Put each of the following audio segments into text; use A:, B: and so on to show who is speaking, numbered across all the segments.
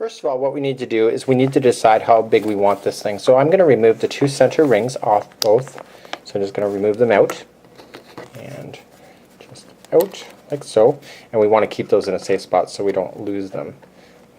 A: First of all, what we need to do is we need to decide how big we want this thing. So I'm going to remove the two center rings off both. So I'm just going to remove them out and just out like so. And we want to keep those in a safe spot so we don't lose them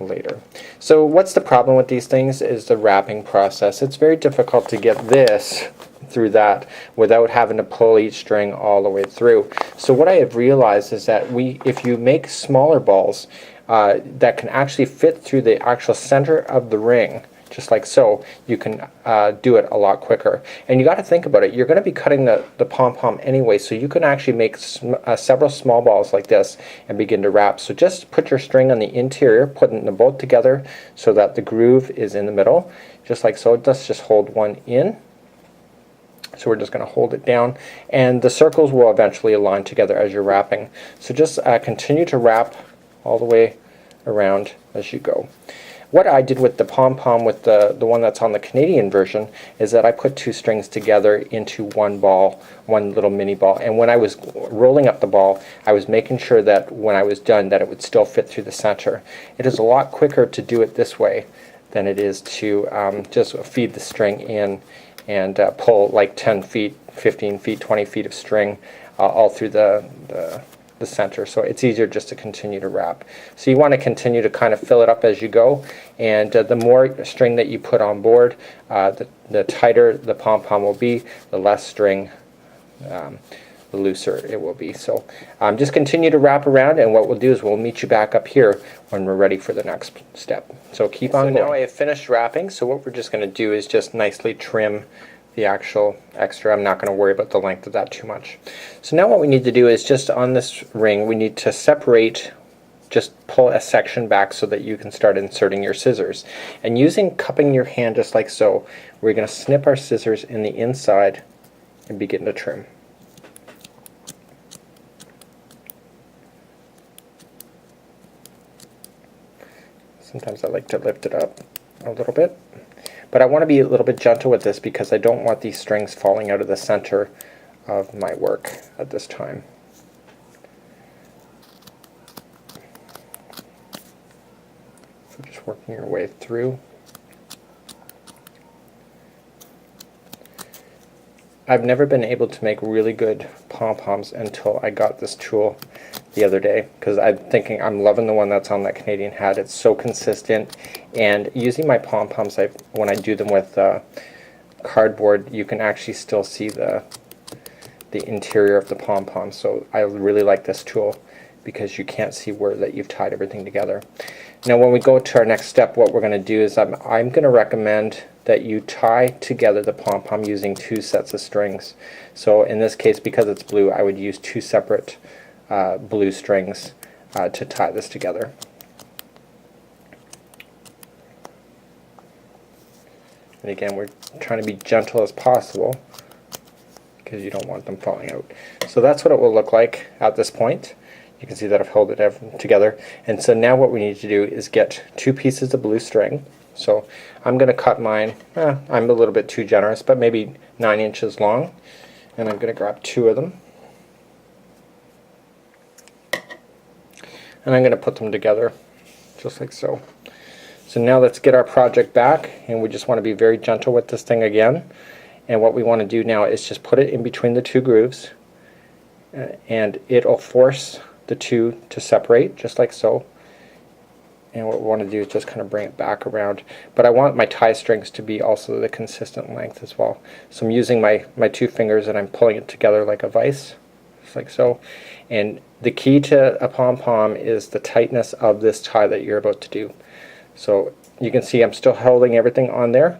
A: later. So what's the problem with these things is the wrapping process. It's very difficult to get this through that without having to pull each string all the way through. So what I have realized is that if you make smaller balls that can actually fit through the actual center of the ring, just like so, you can do it a lot quicker. And you got to think about it. You're going to be cutting the pom-pom anyway, so you can actually make several small balls like this and begin to wrap. So just put your string on the interior, putting them both together so that the groove is in the middle, just like so. Let's just hold one in. So we're just going to hold it down, and the circles will eventually align together as you're wrapping. So just continue to wrap all the way around as you go. What I did with the pom-pom, with the one that's on the Canadian version, is that I put two strings together into one ball, one little mini ball, and when I was rolling up the ball, I was making sure that when I was done that it would still fit through the center. It is a lot quicker to do it this way than it is to just feed the string in and pull like 10 feet, 15 feet, 20 feet of string all through the center. So it's easier just to continue to wrap. So you want to continue to kind of fill it up as you go, and the more string that you put on board, the tighter the pom-pom will be, the less string, the looser it will be. So just continue to wrap around, and what we'll do is we'll meet you back up here when we're ready for the next step. So keep on going. So now I have finished wrapping, so what we're just going to do is just nicely trim the actual extra. I'm not going to worry about the length of that too much. So now what we need to do is just on this ring we need to separate, just pull a section back so that you can start inserting your scissors. And using cupping your hand just like so, we're going to snip our scissors in the inside and begin to trim. Sometimes I like to lift it up a little bit. But I want to be a little bit gentle with this because I don't want these strings falling out of the center of my work at this time. So just working your way through. I've never been able to make really good pom-poms until I got this tool the other day, because I'm thinking I'm loving the one that's on that Canadian hat. It's so consistent, and using my pom-poms, when I do them with cardboard, you can actually still see the interior of the pom-pom. So I really like this tool because you can't see where that you've tied everything together. Now when we go to our next step, what we're going to do is I'm going to recommend that you tie together the pom-pom using two sets of strings. So in this case, because it's blue, I would use two separate blue strings to tie this together. And again, we're trying to be gentle as possible because you don't want them falling out. So that's what it will look like at this point. You can see that I've held it together. And so now what we need to do is get two pieces of blue string. So I'm going to cut mine, I'm a little bit too generous, but maybe 9 inches long. And I'm going to grab two of them. And I'm going to put them together just like so. So now let's get our project back, and we just want to be very gentle with this thing again. And what we want to do now is just put it in between the two grooves, and it'll force the two to separate just like so. And what we want to do is just kind of bring it back around. But I want my tie strings to be also the consistent length as well. So I'm using my two fingers and I'm pulling it together like a vise, just like so. And the key to a pom-pom is the tightness of this tie that you're about to do. So you can see I'm still holding everything on there,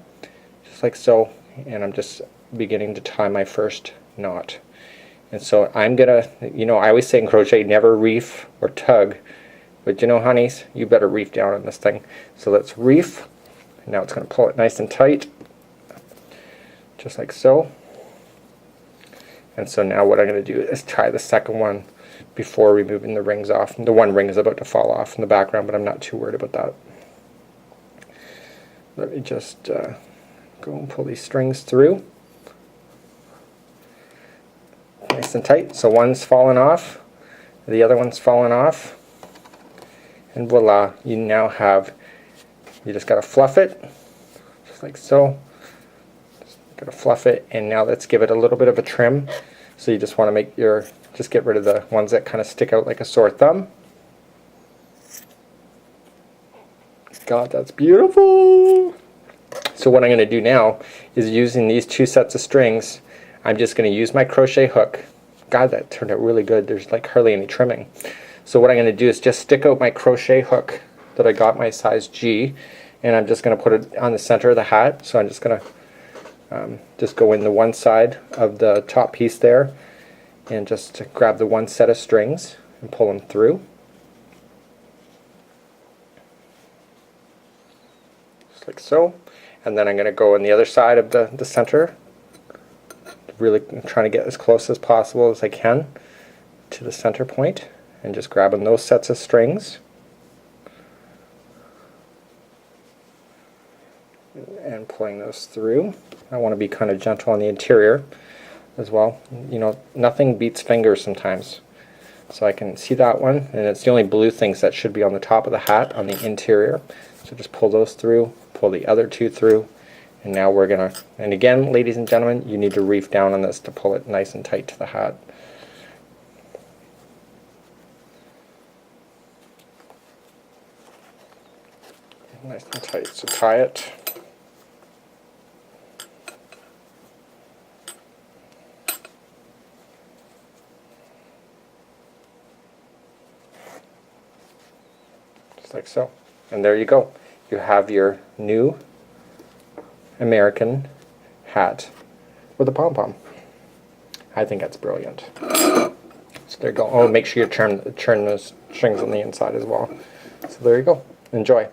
A: just like so, and I'm just beginning to tie my first knot. And so I'm gonna, I always say in crochet, never reef or tug, but honeys, you better reef down on this thing. So let's reef. Now it's gonna pull it nice and tight, just like so. And so now what I'm going to do is tie the second one before removing the rings off. The one ring is about to fall off in the background, but I'm not too worried about that. Let me just go and pull these strings through. Nice and tight. So one's fallen off, the other one's fallen off, and voila, you now have You just got to fluff it, just like so. Just got to fluff it, and now let's give it a little bit of a trim. So you just want to make your, just get rid of the ones that kind of stick out like a sore thumb. God, that's beautiful! So what I'm going to do now is, using these 2 sets of strings, I'm just going to use my crochet hook. God, that turned out really good. There's like hardly any trimming. So what I'm going to do is just stick out my crochet hook that I got my size G, and I'm just going to put it on the center of the hat. So I'm just going to just go in the one side of the top piece there, and just grab the one set of strings and pull them through. Just like so. And then I'm going to go on the other side of the center, really trying to get as close as possible as I can to the center point, and just grabbing those sets of strings and pulling those through. I want to be kind of gentle on the interior as well. You know, nothing beats fingers sometimes. So I can see that one, and it's the only blue things that should be on the top of the hat on the interior. So just pull those through, pull the other 2 through, and now we're gonna, and again, ladies and gentlemen, you need to reef down on this to pull it nice and tight to the hat. Nice and tight, so tie it. Just like so. And there you go. You have your new American hat with a pom-pom. I think that's brilliant. So there you go. Oh, make sure you turn those strings on the inside as well. So there you go. Enjoy.